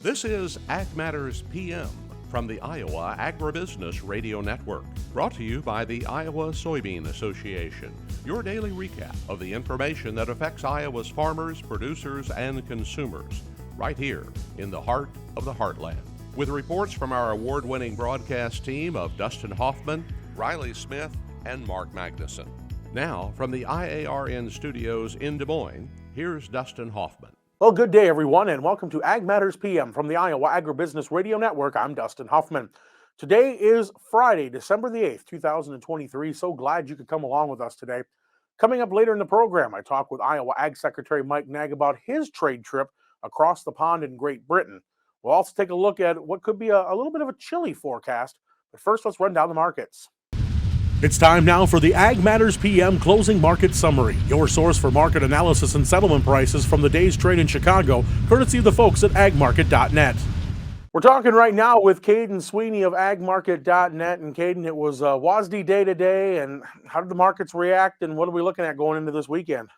This is Ag Matters PM from the Iowa Agribusiness Radio Network, brought to you by the Iowa Soybean Association, your daily recap of the information that affects Iowa's farmers, producers, and consumers, right here in the heart of the heartland. With reports from our award-winning broadcast team of Dustin Hoffman, Riley Smith, and Mark Magnuson. Now, from the IARN studios in Des Moines, here's Dustin Hoffman. Well, good day, everyone, and welcome to Ag Matters PM from the Iowa Agribusiness Radio Network. I'm Dustin Hoffman. Today is Friday, December the 8th, 2023. So glad you could come along with us today. Coming up later in the program, I talk with Iowa Ag Secretary Mike Naig about his trade trip across the pond in Great Britain. We'll also take a look at what could be a little bit of a chilly forecast. But first, let's run down the markets. It's time now for the Ag Matters PM Closing Market Summary, your source for market analysis and settlement prices from the day's trade in Chicago, courtesy of the folks at agmarket.net. We're talking right now with Kaden Sweeney of agmarket.net. And Kaden, it was WASD day today, and how did the markets react, and what are we looking at going into this weekend?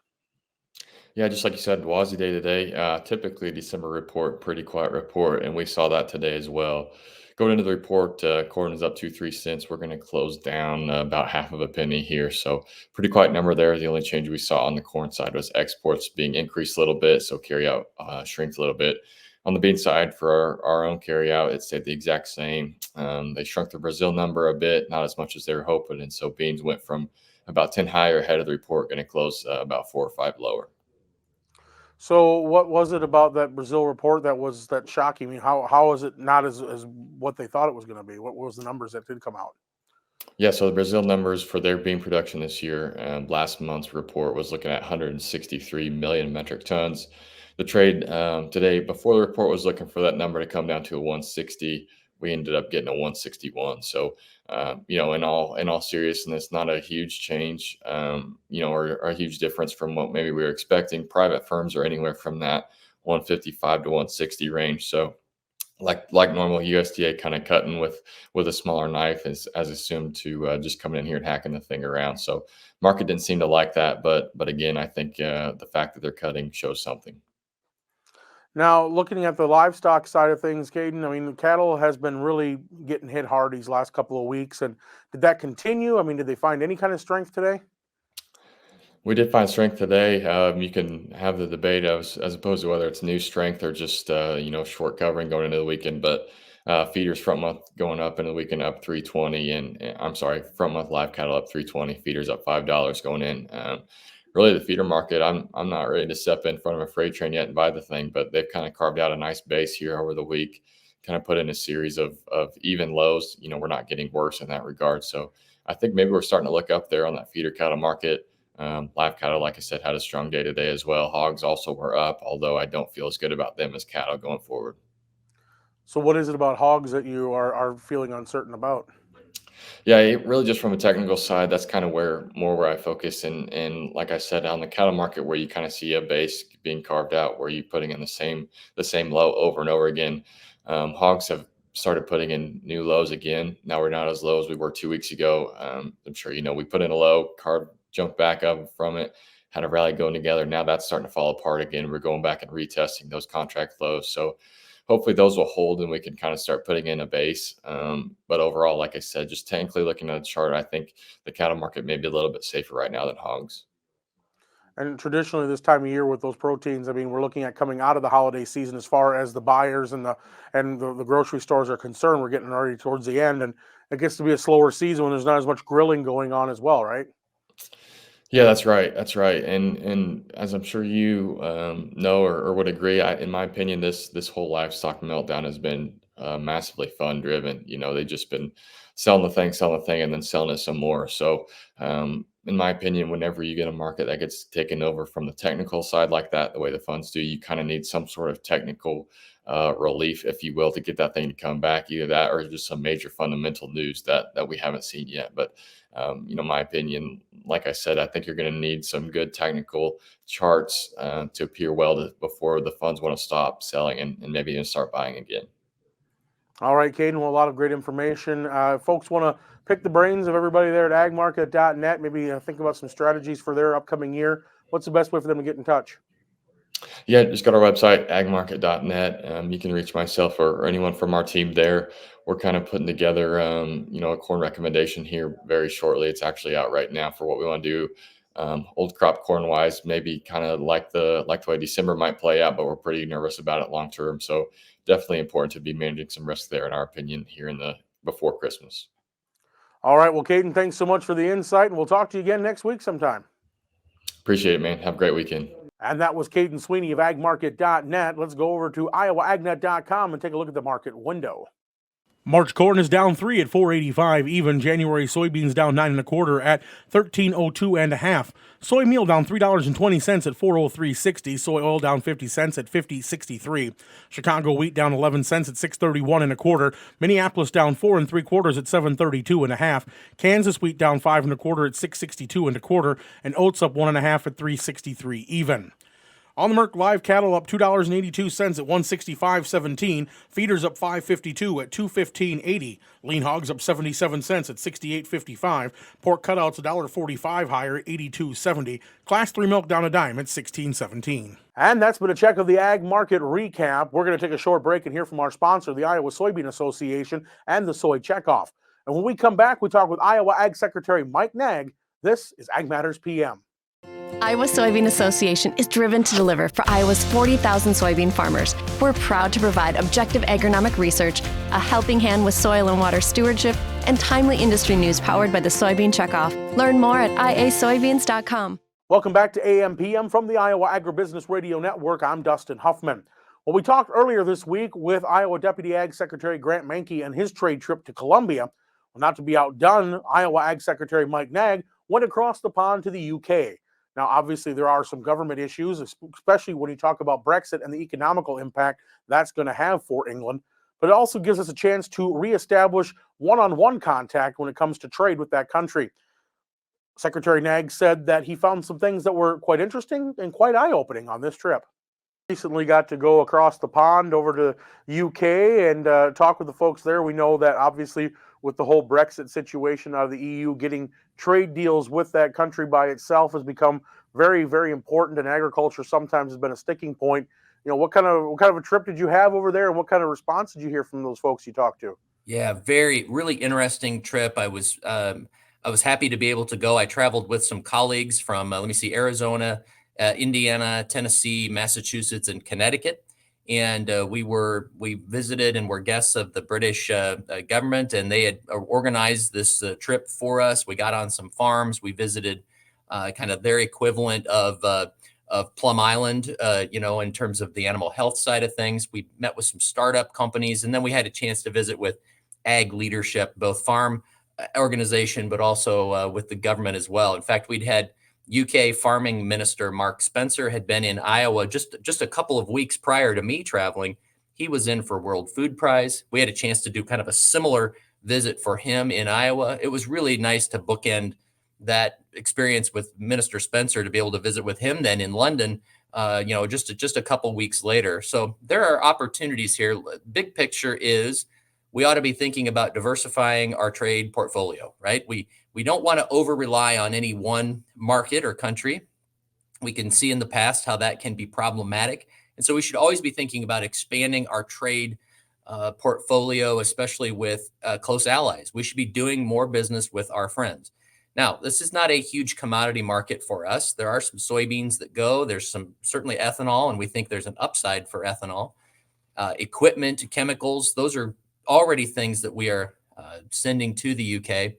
Yeah, just like you said, WASD day today. Typically, a December report, pretty quiet report, and we saw that today as well. Going into the report, corn is up 2-3 cents. We're going to close down about half of a penny here. So pretty quiet number there. The only change we saw on the corn side was exports being increased a little bit. So carry out shrinked a little bit. On the bean side, for our own carry out, it stayed the exact same. They shrunk the Brazil number a bit, not as much as they were hoping. And so beans went from about 10 higher ahead of the report, going to close about 4 or 5 lower. So what was it about that Brazil report that was that shocking? I mean, how is it not as what they thought it was going to be? What was the numbers that did come out? Yeah, so the Brazil numbers for their bean production this year, last month's report was looking at 163 million metric tons. The trade today, before the report, was looking for that number to come down to a 160. We ended up getting a 161. So, in all seriousness, not a huge change, or a huge difference from what maybe we were expecting. Private firms are anywhere from that 155 to 160 range. So, like normal, USDA kind of cutting with a smaller knife as assumed to just coming in here and hacking the thing around. So, market didn't seem to like that, but again, I think the fact that they're cutting shows something. Now, looking at the livestock side of things, Kaden, I mean, the cattle has been really getting hit hard these last couple of weeks. And did that continue? I mean, did they find any kind of strength today? We did find strength today. You can have the debate as opposed to whether it's new strength or just short covering going into the weekend. But feeders front month going up into the weekend up 320, and I'm sorry, front month live cattle up 320, feeders up $5 going in. Really, the feeder market, I'm not ready to step in front of a freight train yet and buy the thing, but they've kind of carved out a nice base here over the week, kind of put in a series of even lows. We're not getting worse in that regard. So I think maybe we're starting to look up there on that feeder cattle market. Live cattle, like I said, had a strong day today as well. Hogs also were up, although I don't feel as good about them as cattle going forward. So what is it about hogs that you are feeling uncertain about? Yeah, really just from a technical side, that's kind of where I focus. And like I said, on the cattle market, where you kind of see a base being carved out, where you're putting in the same low over and over again. Hogs have started putting in new lows again. Now we're not as low as we were 2 weeks ago. I'm sure we put in a low, jumped back up from it, had a rally going together. Now that's starting to fall apart again. We're going back and retesting those contract lows. So hopefully those will hold and we can kind of start putting in a base. But overall, like I said, just technically looking at the chart, I think the cattle market may be a little bit safer right now than hogs. And traditionally this time of year with those proteins, I mean, we're looking at coming out of the holiday season as far as the buyers and the grocery stores are concerned. We're getting already towards the end, and it gets to be a slower season when there's not as much grilling going on as well, right? Yeah, that's right. That's right. And as I'm sure you know or would agree, in my opinion, this whole livestock meltdown has been massively fun driven. They've just been selling the thing, and then selling it some more. So, in my opinion, whenever you get a market that gets taken over from the technical side like that, the way the funds do, you kind of need some sort of technical relief, if you will, to get that thing to come back. Either that or just some major fundamental news that we haven't seen yet. But my opinion, like I said, I think you're going to need some good technical charts to appear well before the funds want to stop selling and maybe even start buying again. All right, Kaden, well, a lot of great information. Folks want to pick the brains of everybody there at agmarket.net, maybe think about some strategies for their upcoming year. What's the best way for them to get in touch? Yeah, just go to our website, agmarket.net. You can reach myself or anyone from our team there. We're kind of putting together, a corn recommendation here very shortly. It's actually out right now for what we want to do. Old crop corn wise, maybe kind of like the way December might play out, but we're pretty nervous about it long term. So definitely important to be managing some risk there, in our opinion, here in the before Christmas. All right. Well, Kaden, thanks so much for the insight, and we'll talk to you again next week sometime. Appreciate it, man. Have a great weekend. And that was Kaden Sweeney of agmarket.net. Let's go over to iowaagnet.com and take a look at the market window. March corn is down 3 at 485 even. January soybeans down 9 1/4 at 1302 and a half. Soy meal down $3.20 at 403.60. Soy oil down 50 cents at 50.63. Chicago wheat down 11 cents at 631 1/4. Minneapolis down 4 3/4 at 732 and a half. Kansas wheat down 5 1/4 at 662 1/4, and oats up 1 1/2 at 363 even. On the Merc, live cattle up $2.82 at 165.17. Feeders up $5.52 at 215.80. Lean hogs up 77 cents at 68.55. Pork cutouts $1.45 higher at 82.70. Class 3 milk down a dime at 16.17. And that's been a check of the ag market recap. We're going to take a short break and hear from our sponsor, the Iowa Soybean Association and the Soy Checkoff. And when we come back, we talk with Iowa Ag Secretary Mike Naig. This is Ag Matters PM. Iowa Soybean Association is driven to deliver for Iowa's 40,000 soybean farmers. We're proud to provide objective agronomic research, a helping hand with soil and water stewardship, and timely industry news powered by the Soybean Checkoff. Learn more at iasoybeans.com. Welcome back to AMPM from the Iowa Agribusiness Radio Network. I'm Dustin Huffman. Well, we talked earlier this week with Iowa Deputy Ag Secretary Grant Menke and his trade trip to Colombia. Well, not to be outdone, Iowa Ag Secretary Mike Naig went across the pond to the UK. Now, obviously, there are some government issues, especially when you talk about Brexit and the economical impact that's going to have for England. But it also gives us a chance to reestablish one-on-one contact when it comes to trade with that country. Secretary Naig said that he found some things that were quite interesting and quite eye-opening on this trip. Recently got to go across the pond over to the UK and talk with the folks there. We know that obviously with the whole Brexit situation out of the EU, getting trade deals with that country by itself has become very, very important, and agriculture sometimes has been a sticking point. You know, what kind of a trip did you have over there, and what kind of response did you hear from those folks you talked to? Yeah, really interesting trip. I was happy to be able to go. I traveled with some colleagues from Arizona, Indiana, Tennessee, Massachusetts, and Connecticut. And we visited and were guests of the British government, and they had organized this trip for us. We got on some farms. We visited kind of their equivalent of Plum Island, in terms of the animal health side of things. We met with some startup companies, and then we had a chance to visit with ag leadership, both farm organization, but also with the government as well. In fact, we'd had UK Farming Minister Mark Spencer had been in Iowa just a couple of weeks prior to me traveling. He was in for World Food Prize. We had a chance to do kind of a similar visit for him in Iowa. It was really nice to bookend that experience with Minister Spencer, to be able to visit with him then in London, just a couple weeks later. So there are opportunities here. Big picture is we ought to be thinking about diversifying our trade portfolio, right? We don't want to over rely on any one market or country. We can see in the past how that can be problematic. And so we should always be thinking about expanding our trade portfolio, especially with close allies. We should be doing more business with our friends. Now, this is not a huge commodity market for us. There are some soybeans that go. There's some certainly ethanol, and we think there's an upside for ethanol. Equipment, chemicals, those are already things that we are sending to the UK.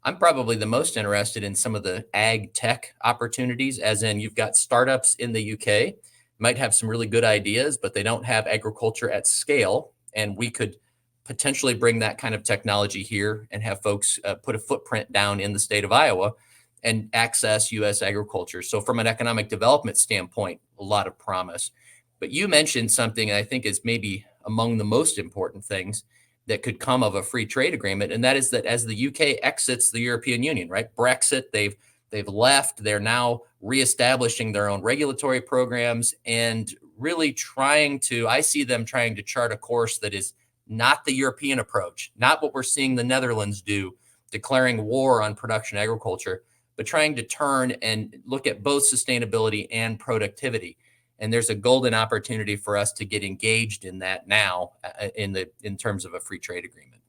I'm probably the most interested in some of the ag tech opportunities, as in you've got startups in the UK, might have some really good ideas, but they don't have agriculture at scale. And we could potentially bring that kind of technology here and have folks put a footprint down in the state of Iowa and access U.S. agriculture. So from an economic development standpoint, a lot of promise. But you mentioned something I think is maybe among the most important things that could come of a free trade agreement. And that is that as the UK exits the European Union, right? Brexit, they've left. They're now reestablishing their own regulatory programs and really I see them trying to chart a course that is not the European approach, not what we're seeing the Netherlands do, declaring war on production agriculture, but trying to turn and look at both sustainability and productivity. And there's a golden opportunity for us to get engaged in that now in terms of a free trade agreement.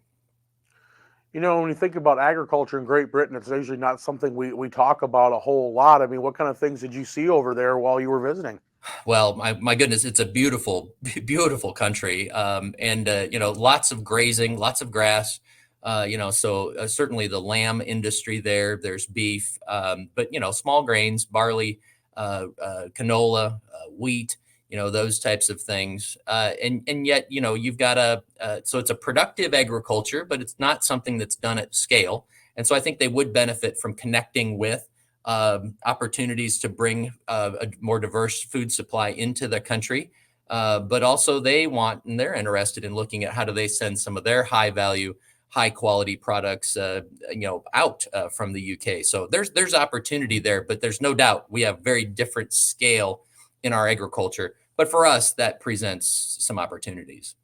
You know, when you think about agriculture in Great Britain, it's usually not something we talk about a whole lot. I mean, what kind of things did you see over there while you were visiting? Well, my goodness, it's a beautiful, beautiful country. Lots of grazing, lots of grass. Certainly the lamb industry there, there's beef, but small grains, barley, canola, wheat, those types of things. And yet, you've got so it's a productive agriculture, but it's not something that's done at scale. And so I think they would benefit from connecting with opportunities to bring a more diverse food supply into the country. But also they want, and they're interested in looking at how do they send some of their high value, high quality products, out from the UK. So there's opportunity there, but there's no doubt we have very different scale in our agriculture. But for us, that presents some opportunities.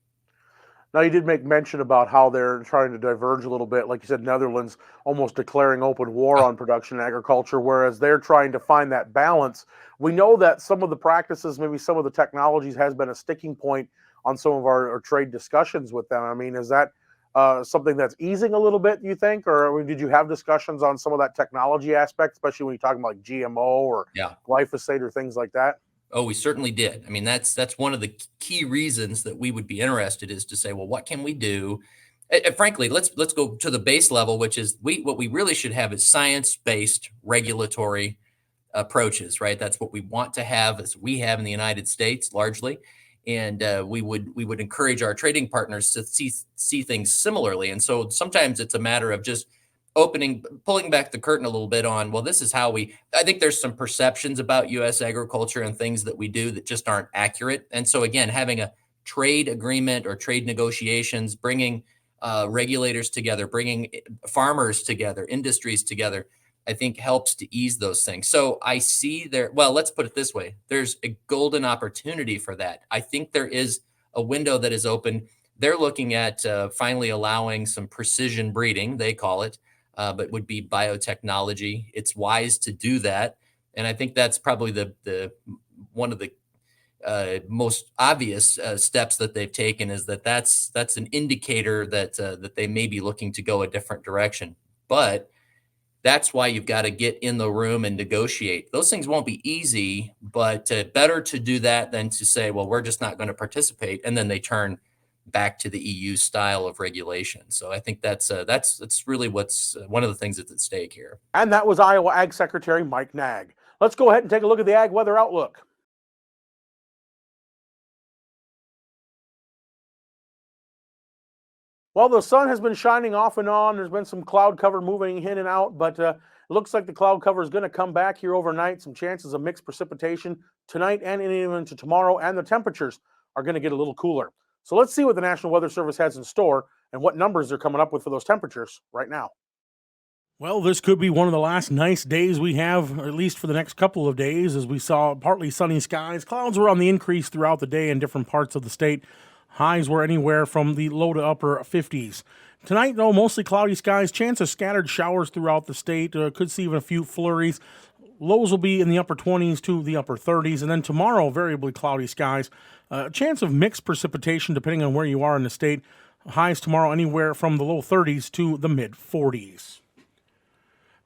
Now, you did make mention about how they're trying to diverge a little bit. Like you said, Netherlands almost declaring open war on production and agriculture, whereas they're trying to find that balance. We know that some of the practices, maybe some of the technologies has been a sticking point on some of our trade discussions with them. I mean, is that something that's easing a little bit, do you think? Or did you have discussions on some of that technology aspect, especially when you're talking about like GMO or glyphosate or things like that? Oh, we certainly did. I mean, that's one of the key reasons that we would be interested is to say, well, what can we do? Frankly, let's go to the base level, which is what we really should have is science-based regulatory approaches, right? That's what we want to have, as we have in the United States largely, and we would encourage our trading partners to see things similarly. And so sometimes it's a matter of just pulling back the curtain a little bit on, well, this is how I think there's some perceptions about U.S. agriculture and things that we do that just aren't accurate. And so again, having a trade agreement or trade negotiations, bringing regulators together, bringing farmers together, industries together, I think helps to ease those things. So I see let's put it this way. There's a golden opportunity for that. I think there is a window that is open. They're looking at finally allowing some precision breeding, they call it, but would be biotechnology. It's wise to do that. And I think that's probably the one of the most obvious steps that they've taken is that's an indicator that they may be looking to go a different direction. But that's why you've got to get in the room and negotiate. Those things won't be easy, but better to do that than to say, well, we're just not going to participate. And then they turn back to the EU style of regulation. So I think that's really what's one of the things that's at stake here. And that was Iowa Ag Secretary Mike Naig. Let's go ahead and take a look at the Ag Weather Outlook. Well, the sun has been shining off and on. There's been some cloud cover moving in and out, but it looks like the cloud cover is going to come back here overnight. Some chances of mixed precipitation tonight and even into tomorrow, and the temperatures are going to get a little cooler. So let's see what the National Weather Service has in store and what numbers they're coming up with for those temperatures right now. Well, this could be one of the last nice days we have, at least for the next couple of days, as we saw partly sunny skies. Clouds were on the increase throughout the day in different parts of the state. Highs were anywhere from the low to upper 50s. Tonight, though, mostly cloudy skies. Chance of scattered showers throughout the state. Could see even a few flurries. Lows will be in the upper 20s to the upper 30s. And then tomorrow, variably cloudy skies. Chance of mixed precipitation depending on where you are in the state. Highs tomorrow anywhere from the low 30s to the mid 40s.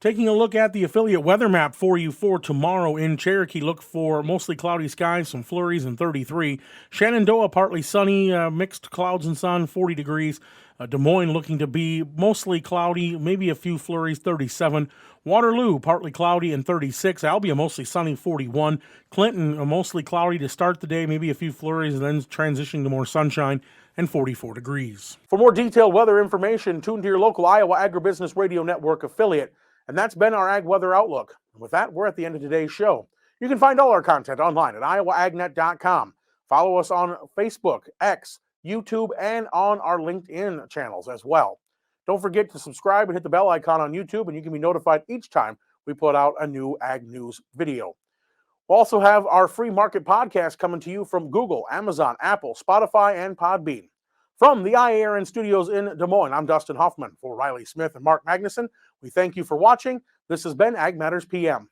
Taking a look at the affiliate weather map for you for tomorrow in Cherokee, look for mostly cloudy skies, some flurries, and 33. Shenandoah, partly sunny, mixed clouds and sun, 40 degrees. Des Moines looking to be mostly cloudy, maybe a few flurries, 37. Waterloo, partly cloudy and 36. Albia, mostly sunny, 41. Clinton, mostly cloudy to start the day, maybe a few flurries, and then transitioning to more sunshine, and 44 degrees. For more detailed weather information, tune to your local Iowa Agribusiness Radio Network affiliate. And that's been our Ag Weather Outlook. And with that, we're at the end of today's show. You can find all our content online at iowaagnet.com. Follow us on Facebook, X, YouTube, and on our LinkedIn channels as well. Don't forget to subscribe and hit the bell icon on YouTube, and you can be notified each time we put out a new Ag News video. We'll also have our free market podcast coming to you from Google, Amazon, Apple, Spotify, and Podbean. From the IARN studios in Des Moines, I'm Dustin Hoffman. For Riley Smith and Mark Magnuson, we thank you for watching. This has been Ag Matters PM.